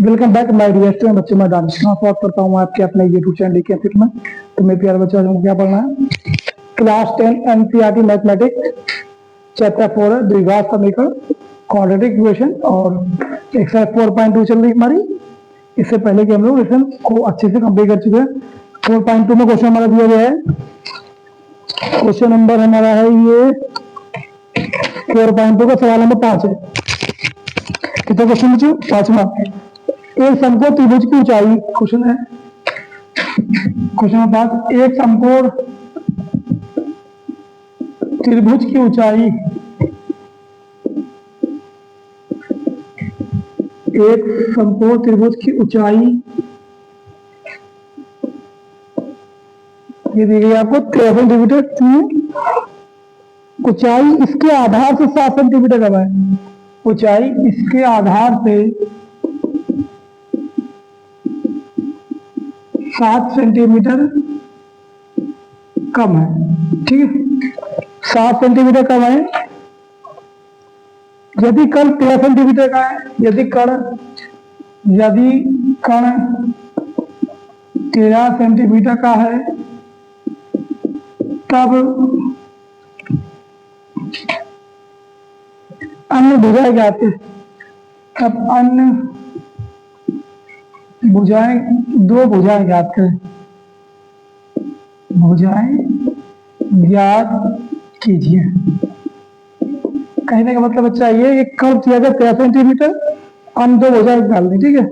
Welcome back my dear student बच्चों। मैं दानिश स्वागत करता हूँ आपके अपने यूट्यूब चैनल के फिट में। तो मेरे प्यारे बच्चों, हमको क्या पढ़ना है? क्लास 10 एनसीईआरटी मैथमेटिक्स चैप्टर 4 द्विघात समीकरण क्वाड्रेटिक इक्वेशन और एक्सरसाइज 4.2 चल रही हमारी। इससे पहले कि हम लोग लेसन को अच्छे से कंप्लीट कर चुके हैं। 4.2 में क्वेश्चन हमारा दिया गया है। क्वेश्चन नंबर हमारा है ये 4.2 का सवाल नंबर 5 है। कितना क्वेश्चन बच्चों? 5वां। एक समकोण त्रिभुज की ऊंचाई, क्वेश्चन है क्वेश्चन नंबर 5। एक समकोण त्रिभुज की ऊंचाई, एक समकोण त्रिभुज की ऊंचाई ये दी गई आपको 13 सेंटीमीटर। ऊंचाई इसके आधार से 7 सेंटीमीटर कम है। ऊंचाई इसके आधार से 7 सेंटीमीटर कम है। ठीक है, 7 सेंटीमीटर कम है। यदि कण 13 सेंटीमीटर का है, यदि कण 13 सेंटीमीटर का है, तब अन्य भुजाएं ज्ञात है। तब अन्य भुजाएं, दो भुजाएं ज्ञात करें। भुजाएं ज्ञात कीजिए। कहने का मतलब बच्चा ये एक कर्व किया गया 13 सेंटीमीटर, अन्य दो भुजाएं निकाल दी। ठीक है,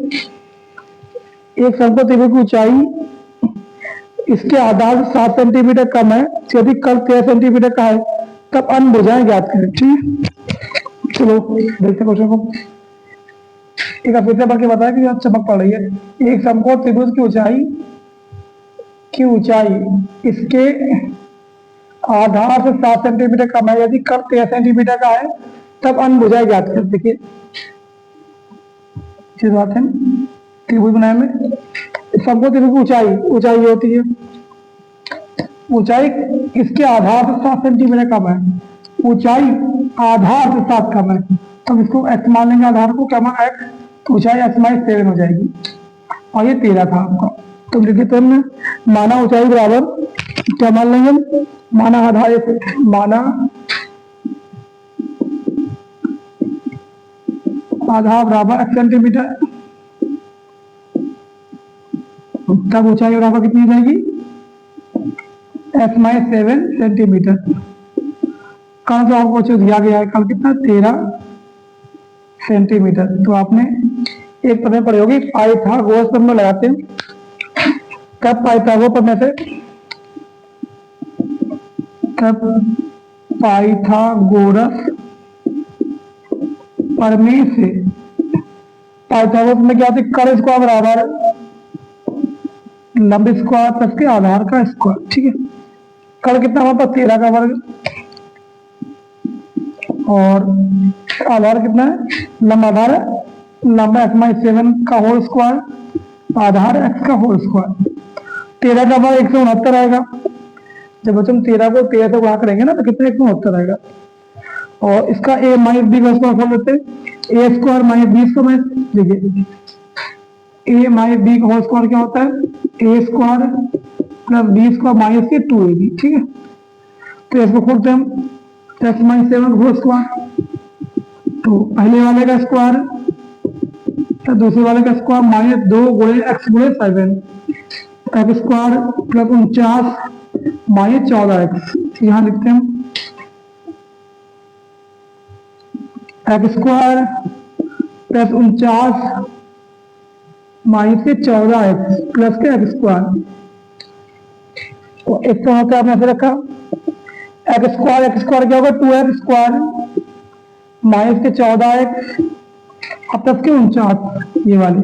एक समकोण त्रिभुज की ऊंचाई इसके आधार से 7 सेंटीमीटर कम है। यदि कर्व 13 सेंटीमीटर का है, तब अन्य भुजाएं ज्ञात करें। ठीक है, चलो देखते क्वेश्चन को। एक फिर से पढ़ के बताया कि चमक पड़ रही है। एक समकोण त्रिभुज की ऊंचाई इसके आधार से 7 सेंटीमीटर कम है। यदि कर्व 13 सेंटीमीटर का है, तब अन्य भुजाएं ज्ञात करें। देखिए चीज बात है, त्रिभुज बनाने में समकोण त्रिभुज की ऊंचाई होती है। ऊंचाई इसके आधार से 7 सेंटीमीटर कम है। ऊंचाई आधार से 7 कम है, तो इसको एक्स मान लेंगे। आधार को क्या मान एक्स, तो ऊंचाई एक्स माइनस 7 हो जाएगी। और ये 13 था आपका, तो लिखिए तो हमने माना ऊंचाई बराबर क्या मान लेंगे? माना आधार, माना आधार बराबर एक्स सेंटीमीटर, तब ऊंचाई बराबर कितनी हो जाएगी? X minus 7 centimetre. कल तो आपको दिया गया है, कल कितना? 13 सेंटीमीटर। तो आपने एक पद में पढ़ी होगी पाइथागोरस पर में लगाते हैं। कब पाइथागोरस पढ़ने से, कब पाइथागोरस प्रमेय से, पाइथागोरस में क्या होती है? कर्ण स्क्वायर बराबर लंब स्क्वायर प्लस के आधार का स्क्वायर। ठीक है, कर्ण कितना हमारे पास? 13 का वर्ग, और आधार कितना है? लंब आधार है, लंब एक्स माइनस 7 का होल स्क्वायर, आधार एक्स का होल स्क्वायर। 13 का वर्ग 169 आएगा। जब हम 13 को 13 से गुणा करेंगे ना, तो कितना? 169 आएगा। और इसका a माइनस बी का स्क्वायर कर लेते हैं। A square minus B square, देखिए a माइनस बी का होल स्क्वायर क्या होता है? A square plus B square minus के 2ab। ठीक है, तो इसको खोलते हैं हम, एक्स माइनस 7 होल स्क्वायर, तो पहले वाले का स्क्वायर तो दूसरे वाले का स्क्वायर माइनस 2 गुणे एक्स गुणे 7, x square plus 49 minus 14 x. यहाँ लिखते हैं एक्स स्क्वायर प्लस 49 माइनस के 14 एक्स प्लस के एक्स स्क्वायर। एक तो होता है आपने ऐसे रखा, एक्स स्क्वायर क्या होगा? 2x स्क्वायर माइनस के 14 एक्स अब प्लस के 49 ये वाली,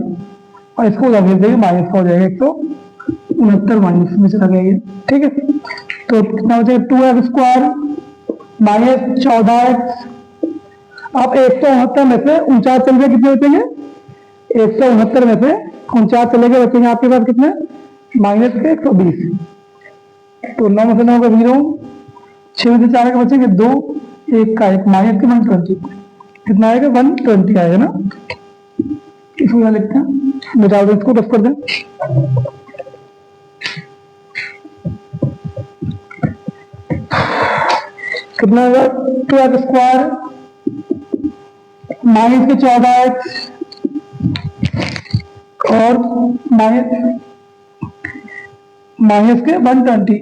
और इसको उधर भेज देंगे, माइनस का हो जाएगा 169 माइनस में चला गया ये। ठीक है, तो कितना हो जाएगा? 2x square minus 14x। आप 169 में से 49 चल गए, कितने बचेंगे? 169 में से 49 चले गए, बचेंगे आपके पास कितने? माइनस के 120। तो 9 में से 9 का 0, 6 में से 4 के बचेंगे 2, 1 का 1 माइनस के 120। कितना आएगा? 120 आएगा ना। इसको यहाँ लिखते हैं, मिटा दो इसको, रफ कर दें। कितना होगा, 2x स्क्वायर माइनस के 14x और माइनस के 120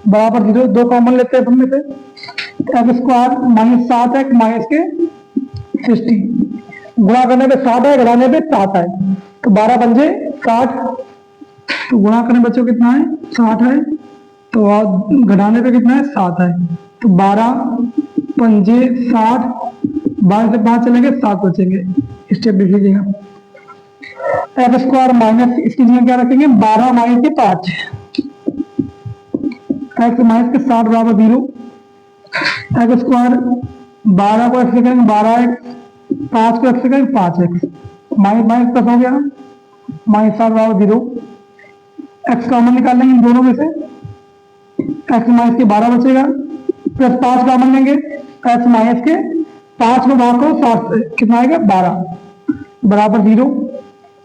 बराबर 0। दो कॉमन लेते हैं हमने से, x square minus 7x minus के 60, गुणा करने पे 7 है, घटाने पे 7 है, तो 12 पंजे 60, तो गुणा करने बच्चों कितना है 60 है, तो घटाने पे कितना है 7 है, तो 12 पंजे 60, 12 से 5 चलेंगे 7 बचेंगे। स्टेप लिख लीजिएगा। एक्स स्क्वायर माइनस, इसकी जगह क्या रखेंगे 12 माइनस के 5, एक्स माइनस के 60 बराबर 0। एक्स स्क्वायर 12 को एक्स से करेंगे 12x, 5 को एक्स से करेंगे 5x, माइनस माइनस प्लस हो गया, माइनस 60 बराबर 0। एक्स कॉमन निकाल लेंगे इन दोनों में से, एक्स माइनस के 12 बचेगा, प्लस 5 कॉमन लेंगे, एक्स माइनस के 5 को भाग करो 7 से, कितना आएगा 12 बराबर 0।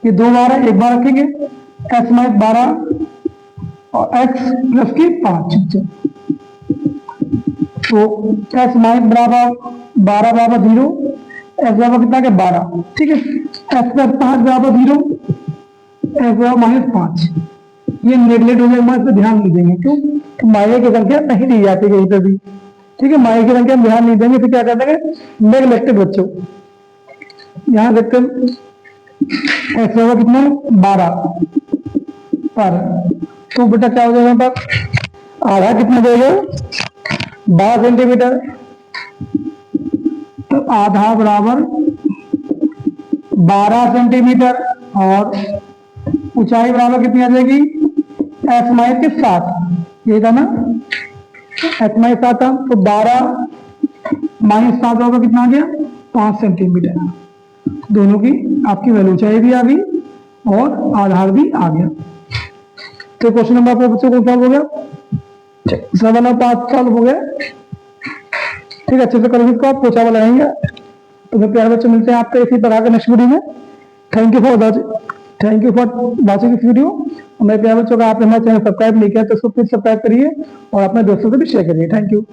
ये 2 बार है, एक बार रखेंगे, एक्स माइनस 12 और एक्स प्लस की 5, तो एक्स माइनस बराबर 12 बराबर 0, एक्स बराबर कितना के 12, ठीक है। एक्स प्लस 5 बराबर 0, एक्स बराबर माइनस 5, ये नेगलेक्ट हो जाएगा, इस पर ध्यान नहीं देंगे, क्यों, तो माइनस की संख्या नहीं दी जाती कहीं पे भी, ठीक है, माइनस की संख्या हम ध्यान नहीं देंगे, फिर क्या कर देंगे नेगलेक्टेड बच्चों। यहाँ देखते हैं एक्स बराबर कितना 12 पर, तो बेटा क्या हो जाएगा पर, आधा कितना देगा 12 सेंटीमीटर, तो आधा बराबर 12 सेंटीमीटर, और ऊंचाई बराबर कितनी आ जाएगी एक्स माइनस के 7, ये था ना एक्स माइनस 7 था, तो 12 माइनस 7 बराबर कितना आ गया 5 सेंटीमीटर। दोनों की आपकी वैल्यू ऊंचाई भी आ गई और आधार भी आ गया। तो क्वेश्चन नंबर आपका बच्चों को सॉल्व हो गया, 7 और 5 सॉल्व हो गया, ठीक है। अच्छे से करो इसको, आप पोछा लगाएंगे। तो फिर प्यारे बच्चों मिलते हैं आपको इसी तरह के नेक्स्ट वीडियो में। Thank you for watching this video. मेरे प्यारे बच्चों का आपने हमारे चैनल सब्सक्राइब नहीं किया तो उसको प्लीज सब्सक्राइब करिए और अपने दोस्तों से भी शेयर करिए। Thank you.